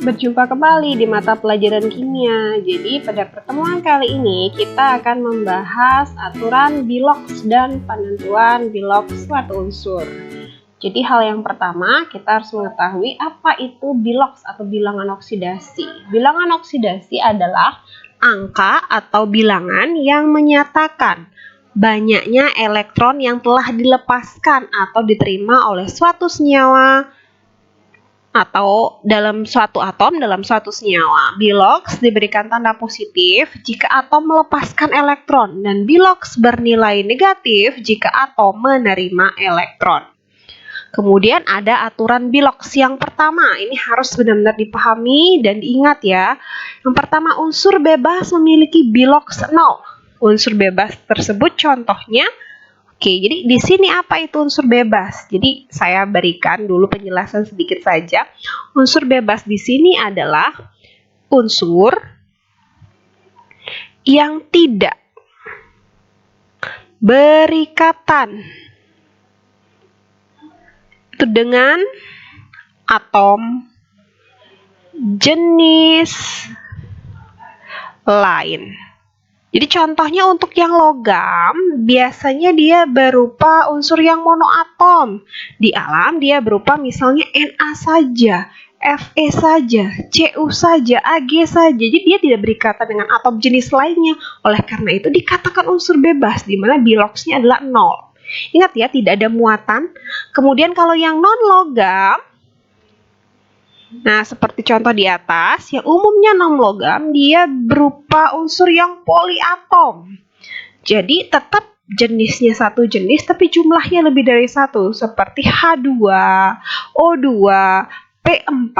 Berjumpa kembali di mata pelajaran kimia. Jadi pada pertemuan kali ini kita akan membahas aturan biloks dan penentuan biloks suatu unsur. Jadi hal yang pertama kita harus mengetahui apa itu biloks atau bilangan oksidasi. Bilangan oksidasi adalah angka atau bilangan yang menyatakan banyaknya elektron yang telah dilepaskan atau diterima oleh suatu senyawa atau dalam suatu atom dalam suatu senyawa. Biloks diberikan tanda positif jika atom melepaskan elektron dan biloks bernilai negatif jika atom menerima elektron. Kemudian ada aturan biloks yang pertama, ini harus benar-benar dipahami dan diingat ya. Yang pertama, unsur bebas memiliki biloks 0. Unsur bebas tersebut contohnya. Oke, jadi di sini apa itu unsur bebas? Jadi saya berikan dulu penjelasan sedikit saja. Unsur bebas di sini adalah unsur yang tidak berikatan itu dengan atom jenis lain. Jadi contohnya untuk yang logam, biasanya dia berupa unsur yang monoatom. Di alam dia berupa misalnya Na saja, Fe saja, Cu saja, Ag saja. Jadi dia tidak berikatan dengan atom jenis lainnya. Oleh karena itu dikatakan unsur bebas, di mana biloksnya adalah 0. Ingat ya, tidak ada muatan. Kemudian kalau yang non-logam, nah, seperti contoh di atas, yang umumnya non-logam, dia berupa unsur yang poliatom. Jadi, tetap jenisnya satu jenis, tapi jumlahnya lebih dari satu, seperti H2, O2, P4,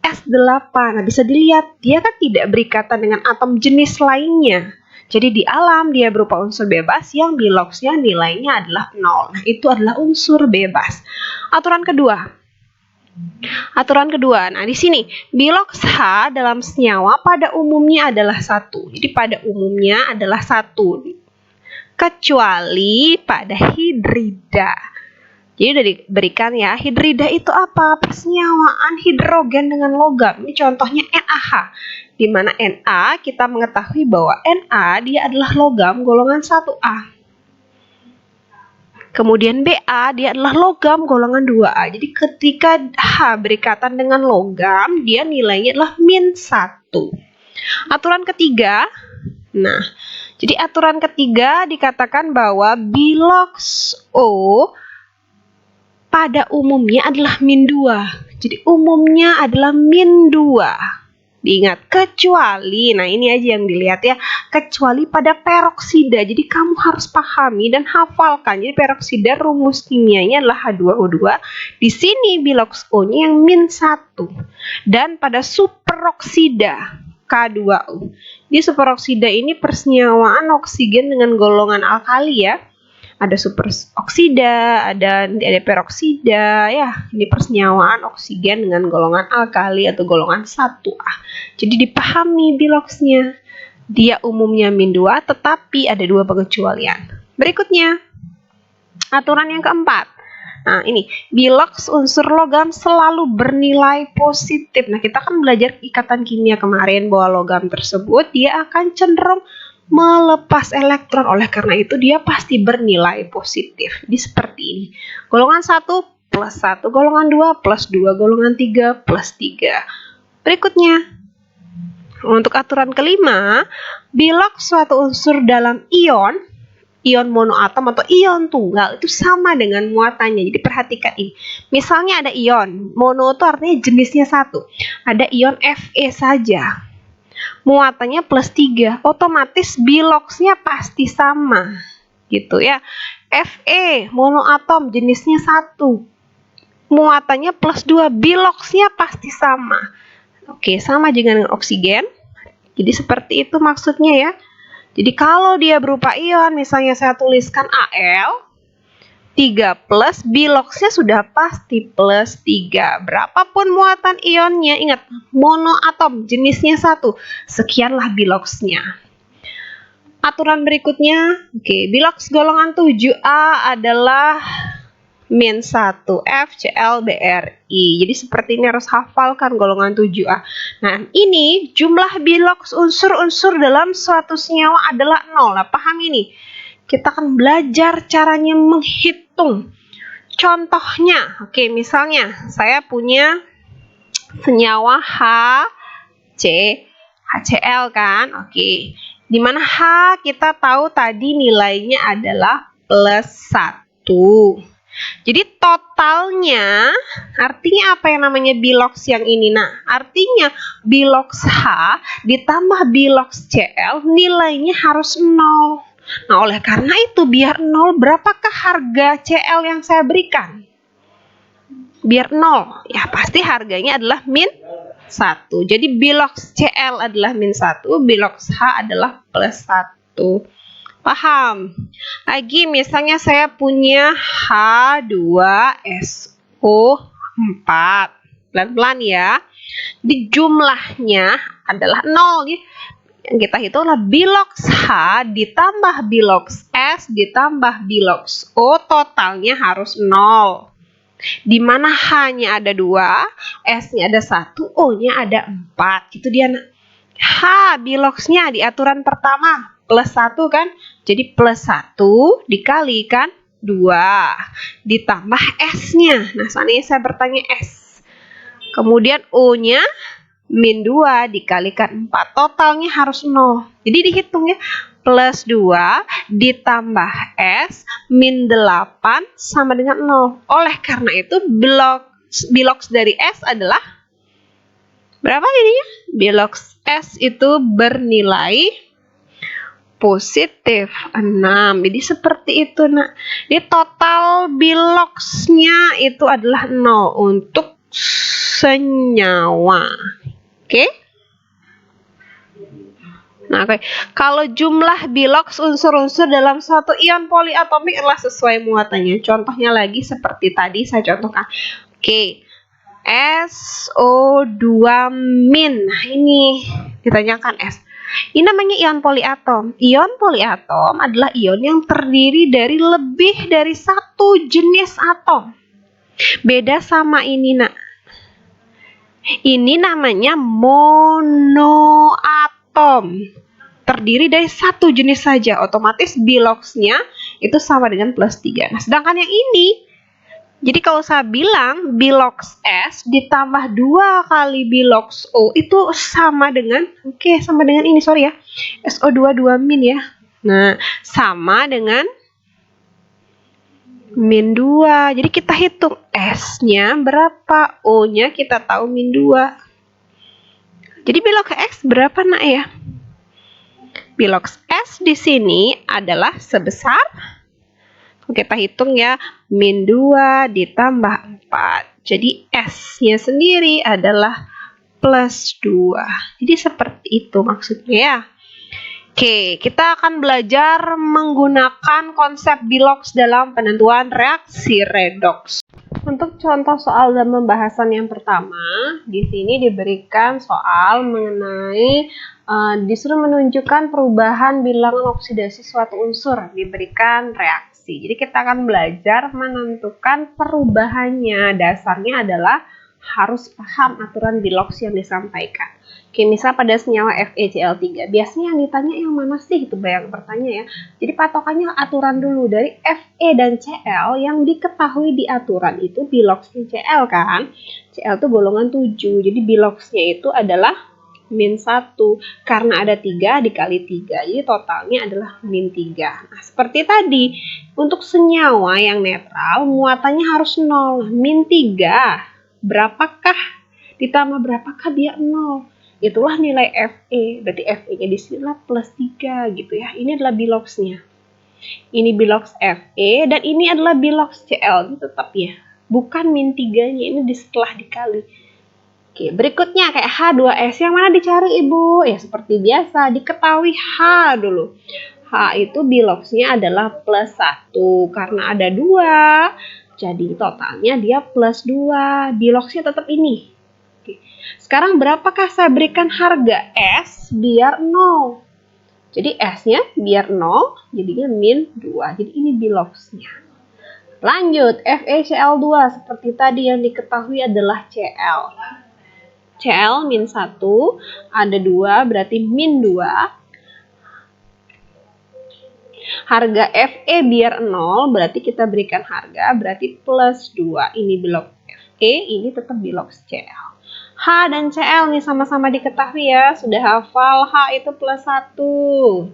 S8. Nah, bisa dilihat, dia kan tidak berikatan dengan atom jenis lainnya. Jadi, di alam, dia berupa unsur bebas yang biloksnya nilainya adalah 0. Nah, itu adalah unsur bebas. Aturan kedua, nah di sini biloks H dalam senyawa pada umumnya adalah 1. Jadi pada umumnya adalah 1. Kecuali pada hidrida. Jadi udah diberikan ya, hidrida itu apa? Persenyawaan hidrogen dengan logam. Ini contohnya NaH. Di mana Na kita mengetahui bahwa Na dia adalah logam golongan 1A. Kemudian Ba dia adalah logam golongan 2A. Jadi ketika H berikatan dengan logam, dia nilainya adalah -1. Aturan ketiga. Nah, jadi aturan ketiga dikatakan bahwa biloks O pada umumnya adalah -2. Jadi umumnya adalah -2. Diingat, kecuali, nah ini aja yang dilihat ya, kecuali pada peroksida. Jadi kamu harus pahami dan hafalkan. Jadi peroksida rumus kimianya adalah H2O2. Di sini biloks O-nya yang -1. Dan pada superoksida K2O. Di superoksida ini persenyawaan oksigen dengan golongan alkali ya. Ada superoksida, ada peroksida, ya. Ini persenyawaan oksigen dengan golongan alkali atau golongan 1A. Jadi dipahami biloksnya. Dia umumnya -2, tetapi ada 2 pengecualian. Berikutnya, aturan yang keempat. Nah, ini biloks unsur logam selalu bernilai positif. Nah, kita kan belajar ikatan kimia kemarin bahwa logam tersebut dia akan cenderung melepas elektron, oleh karena itu dia pasti bernilai positif. Jadi seperti ini. Golongan 1 plus 1, golongan 2 plus 2, golongan 3 plus 3. Berikutnya, untuk aturan kelima, biloks suatu unsur dalam ion monoatom atau ion tunggal itu sama dengan muatannya. Jadi perhatikan ini. Misalnya ada ion, mono itu artinya jenisnya 1. Ada ion Fe saja. Muatannya +3, otomatis biloksnya pasti sama gitu ya. Fe monoatom jenisnya 1, muatannya +2, biloksnya pasti sama. Oke, sama juga dengan oksigen. Jadi seperti itu maksudnya ya. Jadi kalau dia berupa ion, misalnya saya tuliskan Al 3+, biloksnya sudah pasti +3. Berapapun muatan ionnya, ingat, monoatom, jenisnya 1. Sekianlah biloksnya. Aturan berikutnya, oke, biloks golongan 7A adalah min 1 F Cl BRI. Jadi seperti ini, harus hafalkan golongan 7A. Nah, ini jumlah biloks unsur-unsur dalam suatu senyawa adalah 0. Nah, paham ini? Kita akan belajar caranya menghitung. Contohnya, oke, misalnya saya punya senyawa HCl kan, oke. Dimana H kita tahu tadi nilainya adalah plus 1. Jadi totalnya, artinya apa yang namanya biloks yang ini? Nah, artinya biloks H ditambah biloks Cl nilainya harus 0. Nah, oleh karena itu biar 0, berapakah harga Cl yang saya berikan? Biar 0, ya pasti harganya adalah min 1. Jadi biloks Cl adalah min 1, biloks H adalah plus 1. Paham? Lagi misalnya saya punya H2SO4. Pelan-pelan ya. Di jumlahnya adalah 0. Yang kita hitung adalah biloks H ditambah biloks S ditambah biloks O, totalnya harus 0. Di mana H-nya ada 2, S-nya ada 1, O-nya ada 4. Itu dia. H biloksnya di aturan pertama plus 1 kan? Jadi plus 1 dikalikan 2 ditambah S-nya. Nah, saat ini saya bertanya S. Kemudian O-nya min 2 dikalikan 4. Totalnya harus 0. Jadi dihitung ya. Plus 2 ditambah S min 8 sama dengan 0. Oleh karena itu biloks dari S adalah berapa jadinya? Biloks S itu bernilai positif 6. Jadi seperti itu, nak. Jadi total biloksnya itu adalah 0 untuk senyawa. Oke? Nah, oke. Kalau jumlah biloks unsur-unsur dalam suatu ion poliatomik adalah sesuai muatannya. Contohnya lagi seperti tadi saya contohkan. Oke. SO2 min. Nah, ini ditanyakan S. Ini namanya ion poliatom. Ion poliatom adalah ion yang terdiri dari lebih dari satu jenis atom. Beda sama ini, nak. Ini namanya monoatom. Terdiri dari satu jenis saja. Otomatis biloksnya itu sama dengan plus 3. Nah, sedangkan yang ini, jadi kalau saya bilang biloks S ditambah 2 kali biloks O itu sama dengan, sama dengan ini, sorry ya, SO2 2 min ya. Nah, sama dengan min 2. Jadi kita hitung S-nya berapa, O-nya kita tahu min 2. Jadi biloks X berapa, nak ya? Biloks S di sini adalah sebesar, kita hitung ya, min 2 ditambah 4. Jadi S-nya sendiri adalah plus 2. Jadi seperti itu maksudnya ya. Oke, kita akan belajar menggunakan konsep biloks dalam penentuan reaksi redoks. Untuk contoh soal dan pembahasan yang pertama, di sini diberikan soal mengenai disuruh menunjukkan perubahan bilangan oksidasi suatu unsur, diberikan reaksi. Jadi kita akan belajar menentukan perubahannya. Dasarnya adalah harus paham aturan biloks yang disampaikan. Oke, misal pada senyawa FeCl3, biasanya yang ditanya yang mana sih? Itu banyak bertanya ya. Jadi patokannya aturan dulu dari Fe dan Cl yang diketahui di aturan itu biloksnya Cl kan. Cl itu golongan 7, jadi biloksnya itu adalah min 1. Karena ada 3 dikali 3, jadi totalnya adalah min 3. Nah, seperti tadi, untuk senyawa yang netral muatannya harus 0, min 3. Berapakah ditambah berapakah biar 0? Itulah nilai Fe. Berarti Fe-nya di sini lah plus 3 gitu ya. Ini adalah biloksnya. Ini biloks Fe dan ini adalah biloks Cl. Ini tetap ya. Bukan min 3-nya, ini setelah dikali. Oke, berikutnya kayak H2S. Yang mana dicari, Ibu? Ya seperti biasa, diketahui H dulu. H itu biloksnya adalah plus 1 karena ada 2. Jadi totalnya dia plus 2. Biloksnya tetap ini. Sekarang berapakah saya berikan harga S biar 0? Jadi S-nya biar 0, jadinya min 2. Jadi ini biloksnya. Lanjut, FeCl2 seperti tadi yang diketahui adalah Cl. Cl min 1, ada 2 berarti min 2. Harga Fe biar 0, berarti kita berikan harga, berarti plus 2. Ini blok Fe, ini tetap blok Cl. H dan Cl nih sama-sama diketahui ya, sudah hafal H itu plus 1,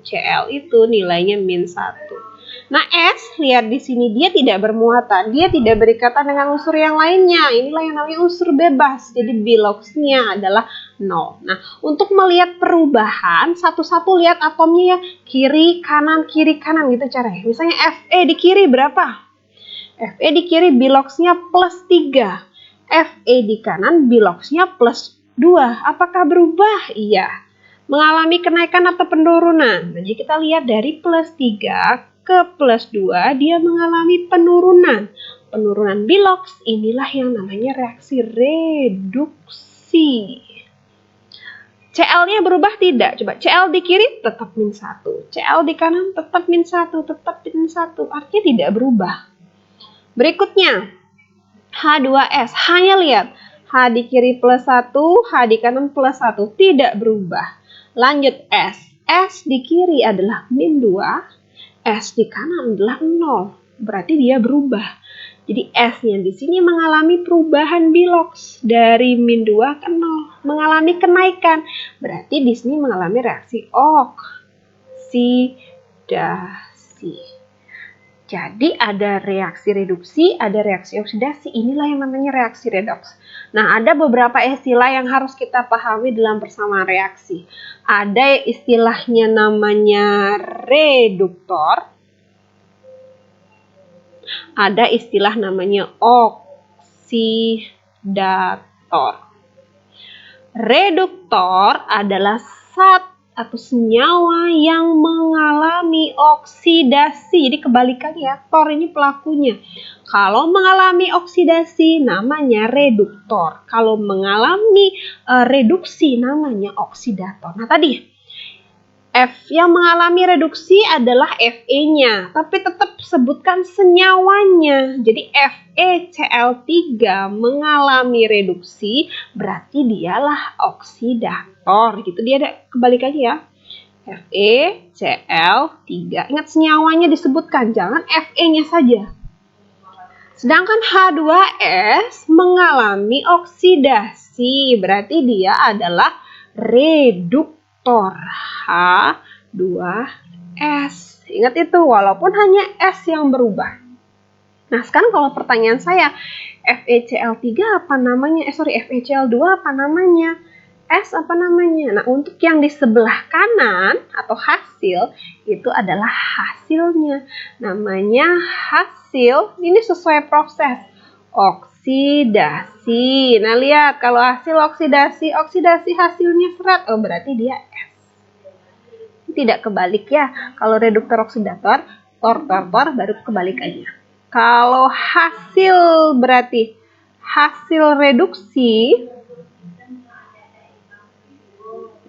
Cl itu nilainya min 1. Nah, S, lihat di sini dia tidak bermuatan, dia tidak berikatan dengan unsur yang lainnya. Inilah yang namanya unsur bebas. Jadi biloxnya adalah 0. Nah, untuk melihat perubahan, satu-satu lihat atomnya ya, kiri kanan gitu caranya. Misalnya Fe di kiri berapa? Fe di kiri biloxnya plus 3. Fe di kanan biloxnya plus 2. Apakah berubah? Iya. Mengalami kenaikan atau penurunan. Jadi kita lihat dari plus 3 ke plus 2, dia mengalami penurunan. Penurunan bilox, inilah yang namanya reaksi reduksi. Cl-nya berubah tidak? Coba Cl di kiri tetap min 1. Cl di kanan tetap min 1, tetap min 1. Artinya tidak berubah. Berikutnya, H2S. H-nya lihat. H di kiri plus 1, H di kanan plus 1. Tidak berubah. Lanjut S. S di kiri adalah min 2. S di kanan adalah 0, berarti dia berubah. Jadi S-nya di sini mengalami perubahan bilox dari min 2 ke 0, mengalami kenaikan. Berarti di sini mengalami reaksi oksidasi. Jadi ada reaksi reduksi, ada reaksi oksidasi. Inilah yang namanya reaksi redoks. Nah, ada beberapa istilah yang harus kita pahami dalam persamaan reaksi. Ada istilahnya namanya reduktor. Ada istilah namanya oksidator. Reduktor adalah zat atau senyawa yang mengalami oksidasi. Jadi kebalikannya ya, tor ini pelakunya. Kalau mengalami oksidasi namanya reduktor. Kalau mengalami reduksi namanya oksidator. Nah tadi F yang mengalami reduksi adalah Fe-nya, tapi tetap sebutkan senyawanya. Jadi FeCl3 mengalami reduksi, berarti dialah oksidator. Gitu, dia ada kebalikannya ya. FeCl3. Ingat senyawanya disebutkan, jangan Fe-nya saja. Sedangkan H2S mengalami oksidasi, berarti dia adalah reduktor. H2S. Ingat itu, walaupun hanya S yang berubah. Nah, sekarang kalau pertanyaan saya, FeCl3 apa namanya? FeCl2 apa namanya? S apa namanya? Nah, untuk yang di sebelah kanan atau hasil, itu adalah hasilnya. Namanya hasil, ini sesuai proses oksidasi. Nah, lihat kalau hasil oksidasi hasilnya serat, oh berarti dia S. Tidak kebalik ya. Kalau reduktor oksidator, tor baru kebalikannya. Kalau hasil berarti hasil reduksi.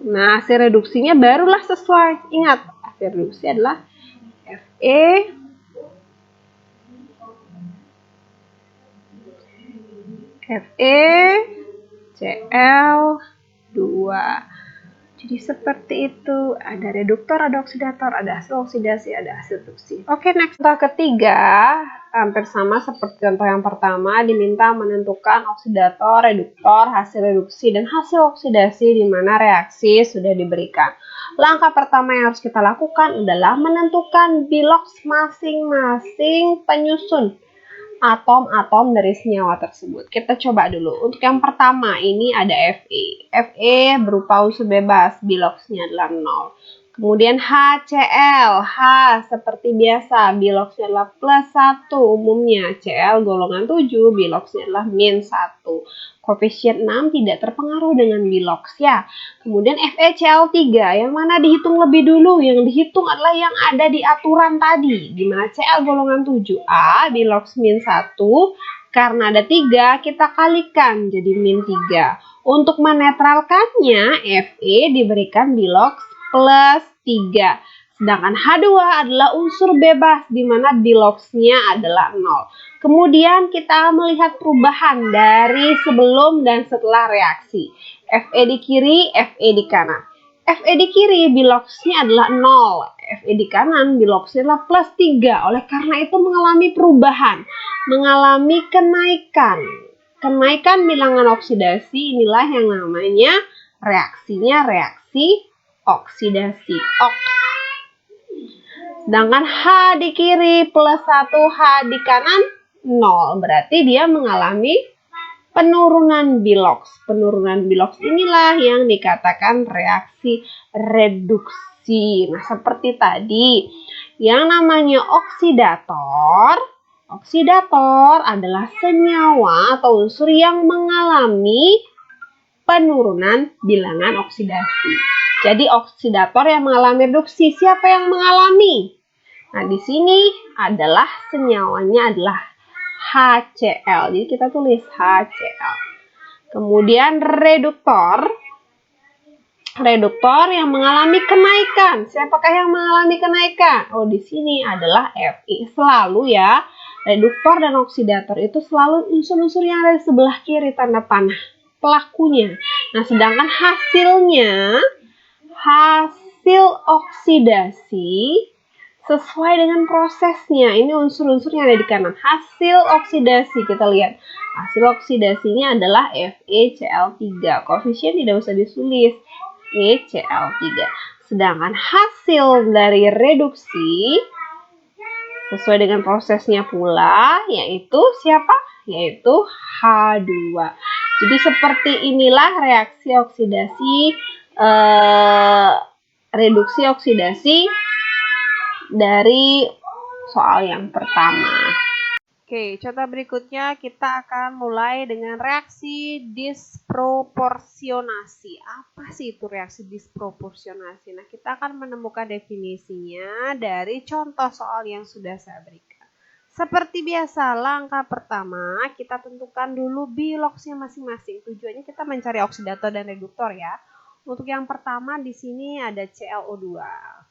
Nah, hasil reduksinya barulah sesuai. Ingat, hasil reduksi adalah FeCl2. Jadi seperti itu, ada reduktor, ada oksidator, ada hasil oksidasi, ada hasil reduksi. Oke, next. Contoh ketiga, hampir sama seperti contoh yang pertama, diminta menentukan oksidator, reduktor, hasil reduksi, dan hasil oksidasi di mana reaksi sudah diberikan. Langkah pertama yang harus kita lakukan adalah menentukan bilox masing-masing penyusun atom-atom dari senyawa tersebut. Kita coba dulu. Untuk yang pertama ini ada Fe. Fe berupa unsur bebas, biloxnya adalah 0. Kemudian HCl. H seperti biasa, biloxnya adalah plus 1 umumnya. Cl golongan 7, biloxnya adalah min 1. Koefisien 6 tidak terpengaruh dengan bilox ya. Kemudian FeCl3 yang mana dihitung lebih dulu? Yang dihitung adalah yang ada di aturan tadi. Di mana Cl golongan 7A, bilox min 1. Karena ada 3, kita kalikan jadi min 3. Untuk menetralkannya, Fe diberikan bilox plus 3. Sedangkan H2 adalah unsur bebas di mana Biloxnya adalah 0. Kemudian kita melihat perubahan dari sebelum dan setelah reaksi. Fe di kiri, Fe di kanan. Fe di kiri Biloxnya adalah 0. Fe di kanan Biloxnya adalah plus 3. Oleh karena itu mengalami perubahan, mengalami kenaikan. Kenaikan bilangan oksidasi inilah yang namanya reaksinya reaksi oksidasi. Sedangkan H di kiri plus 1, H di kanan 0. Berarti dia mengalami penurunan Bilox. Penurunan Bilox inilah yang dikatakan reaksi reduksi. Nah, seperti tadi, yang namanya oksidator adalah senyawa atau unsur yang mengalami penurunan bilangan oksidasi. Jadi oksidator yang mengalami reduksi, siapa yang mengalami? Nah, di sini adalah senyawanya adalah HCl. Jadi kita tulis HCl. Kemudian reduktor yang mengalami kenaikan. Siapakah yang mengalami kenaikan? Oh, di sini adalah Fi. Selalu ya, reduktor dan oksidator itu selalu unsur-unsur yang ada di sebelah kiri tanda panah pelakunya. Nah, sedangkan hasil oksidasi sesuai dengan prosesnya. Ini unsur-unsur yang ada di kanan. Hasil oksidasi kita lihat. Hasil oksidasinya adalah FeCl3. Koefisien tidak usah ditulis. FeCl3. Sedangkan hasil dari reduksi sesuai dengan prosesnya pula, yaitu siapa? Yaitu H2. Jadi seperti inilah reaksi oksidasi, reduksi oksidasi dari soal yang pertama. Oke, contoh berikutnya kita akan mulai dengan reaksi disproporsionasi. Apa sih itu reaksi disproporsionasi? Nah, kita akan menemukan definisinya dari contoh soal yang sudah saya berikan. Seperti biasa, langkah pertama kita tentukan dulu Biloxnya masing-masing. Tujuannya kita mencari oksidator dan reduktor ya. Untuk yang pertama di sini ada ClO2.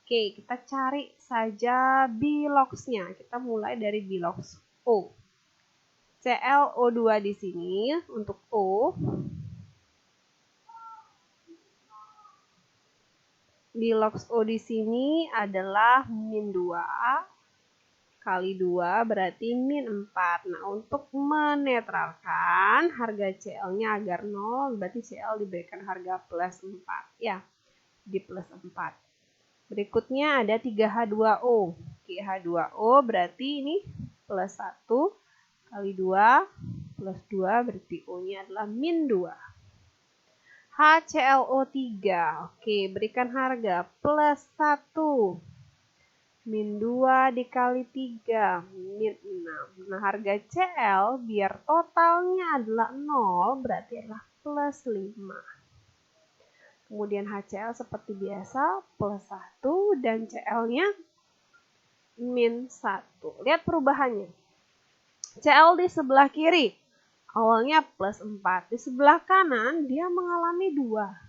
Oke, kita cari saja Biloxnya. Kita mulai dari Bilox O. ClO2 di sini untuk O. Bilox O di sini adalah min 2 kali 2 berarti min 4. Nah, untuk menetralkan harga Cl-nya agar 0, berarti Cl diberikan harga plus 4. Ya, di plus 4. Berikutnya ada 3H2O. Oke, H2O berarti ini plus 1 kali 2 plus 2 berarti O-nya adalah min 2. HClO3. Oke, berikan harga plus 1. Min 2 dikali 3, min 6. Nah, harga Cl biar totalnya adalah 0, berarti adalah plus 5. Kemudian HCl seperti biasa, plus 1, dan Cl-nya min 1. Lihat perubahannya. Cl di sebelah kiri, awalnya plus 4. Di sebelah kanan, dia mengalami 2.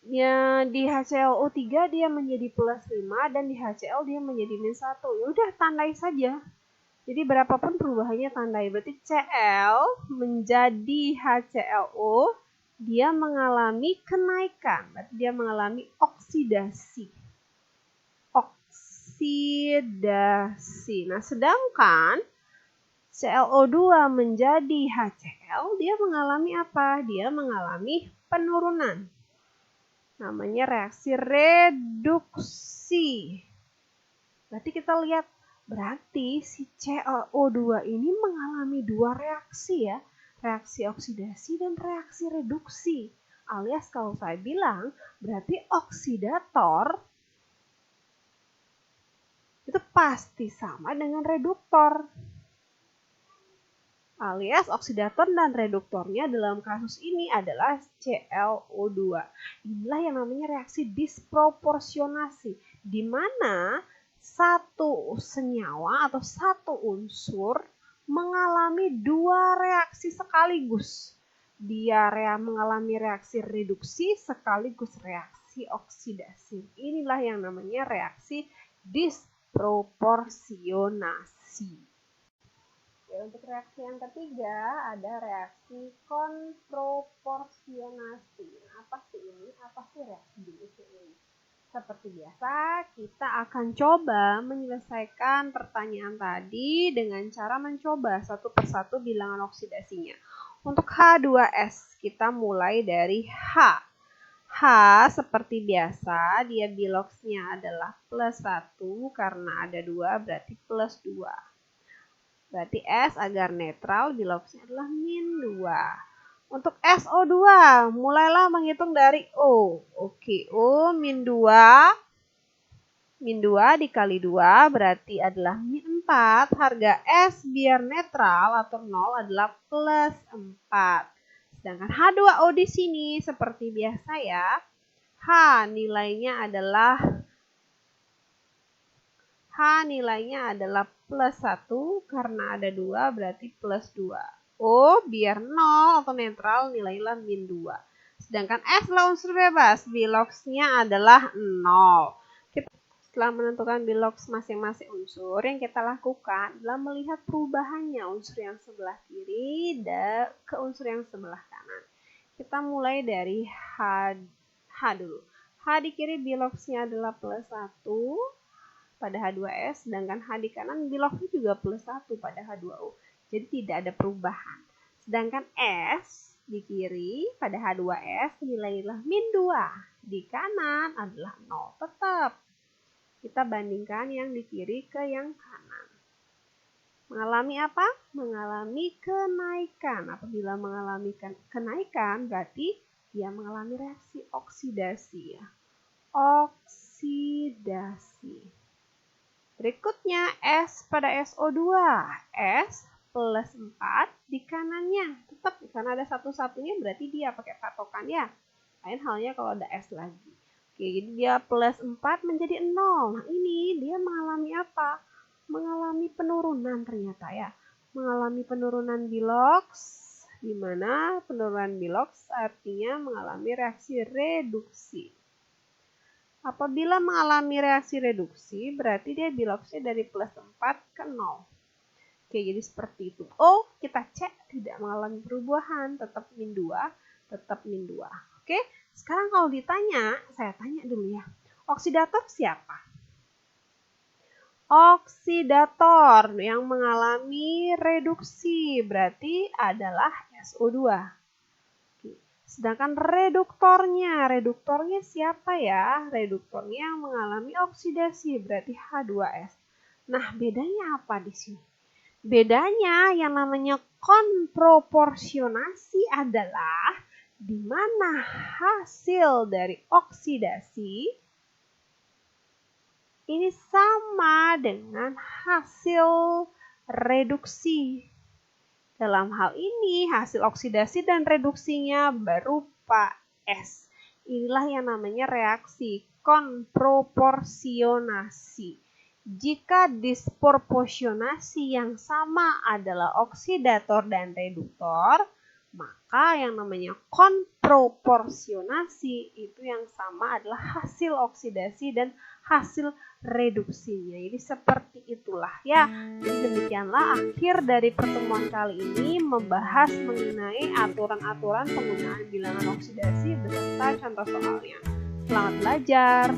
Ya, di HClO3 dia menjadi plus 5 dan di HCl dia menjadi min 1. Ya udah, tandai saja. Jadi berapapun perubahannya tandai. Berarti Cl menjadi HClO dia mengalami kenaikan. Berarti dia mengalami oksidasi. Nah, sedangkan ClO2 menjadi HCl dia mengalami apa? Dia mengalami penurunan. Namanya reaksi reduksi. Berarti kita lihat, berarti si ClO2 ini mengalami dua reaksi ya. Reaksi oksidasi dan reaksi reduksi. Alias kalau saya bilang, berarti oksidator itu pasti sama dengan reduktor. Alias oksidator dan reduktornya dalam kasus ini adalah ClO2. Inilah yang namanya reaksi disproporsionasi, di mana satu senyawa atau satu unsur mengalami dua reaksi sekaligus. Dia mengalami reaksi reduksi sekaligus reaksi reaksi oksidasi. Inilah yang namanya reaksi disproporsionasi. Ya, untuk reaksi yang ketiga ada reaksi konproporsionasi. Nah, apa sih ini? Apa sih reaksi jenis ini? Seperti biasa, kita akan coba menyelesaikan pertanyaan tadi dengan cara mencoba satu persatu bilangan oksidasinya. Untuk H2S, kita mulai dari H. H seperti biasa, dia biloxnya adalah plus 1, karena ada 2 berarti plus 2. Berarti S agar netral, biloxnya adalah min 2. Untuk SO2, mulailah menghitung dari O. Oke, O min 2. Min 2 dikali 2 berarti adalah min 4. Harga S biar netral atau 0 adalah plus 4. Sedangkan H2O di sini seperti biasa ya. H nilainya adalah plus 1 karena ada 2 berarti plus 2. O biar 0 atau netral nilainya min 2. Sedangkan S adalah unsur bebas, biloxnya adalah 0. Setelah menentukan bilox masing-masing unsur, yang kita lakukan adalah melihat perubahannya unsur yang sebelah kiri ke unsur yang sebelah kanan. Kita mulai dari H dulu. H di kiri biloxnya adalah plus 1 pada H2S, sedangkan H di kanan biloxnya juga plus 1 pada H2O. Jadi tidak ada perubahan. Sedangkan S di kiri pada H2S nilainya min 2. Di kanan adalah 0 tetap. Kita bandingkan yang di kiri ke yang kanan. Mengalami apa? Mengalami kenaikan. Apabila mengalami kenaikan berarti dia mengalami reaksi oksidasi ya. Oksidasi. Berikutnya S pada SO2. S plus 4 di kanannya. Tetap karena ada satu-satunya berarti dia pakai patokan ya. Lain halnya kalau ada S lagi. Oke, jadi dia plus 4 menjadi 0. Nah, ini dia mengalami apa? Mengalami penurunan ternyata ya. Mengalami penurunan bilox. Di mana penurunan bilox artinya mengalami reaksi reduksi. Apabila mengalami reaksi reduksi, berarti dia biloxnya dari plus 4 ke 0. Oke, jadi seperti itu. O kita cek tidak mengalami perubahan, tetap min 2, tetap min 2. Oke, sekarang kalau ditanya, saya tanya dulu ya. Oksidator siapa? Oksidator yang mengalami reduksi berarti adalah SO2. Sedangkan reduktornya siapa ya? Reduktornya yang mengalami oksidasi berarti H2S. Nah, bedanya apa di sini? Bedanya yang namanya konproporsionasi adalah di mana hasil dari oksidasi ini sama dengan hasil reduksi. Dalam hal ini, hasil oksidasi dan reduksinya berupa S. Inilah yang namanya reaksi konproporsionasi. Jika disproporsionasi yang sama adalah oksidator dan reduktor, maka yang namanya konproporsionasi itu yang sama adalah hasil oksidasi dan hasil reduksinya. Jadi seperti itulah ya. Jadi demikianlah akhir dari pertemuan kali ini membahas mengenai aturan-aturan penggunaan bilangan oksidasi beserta contoh soalnya. Selamat belajar.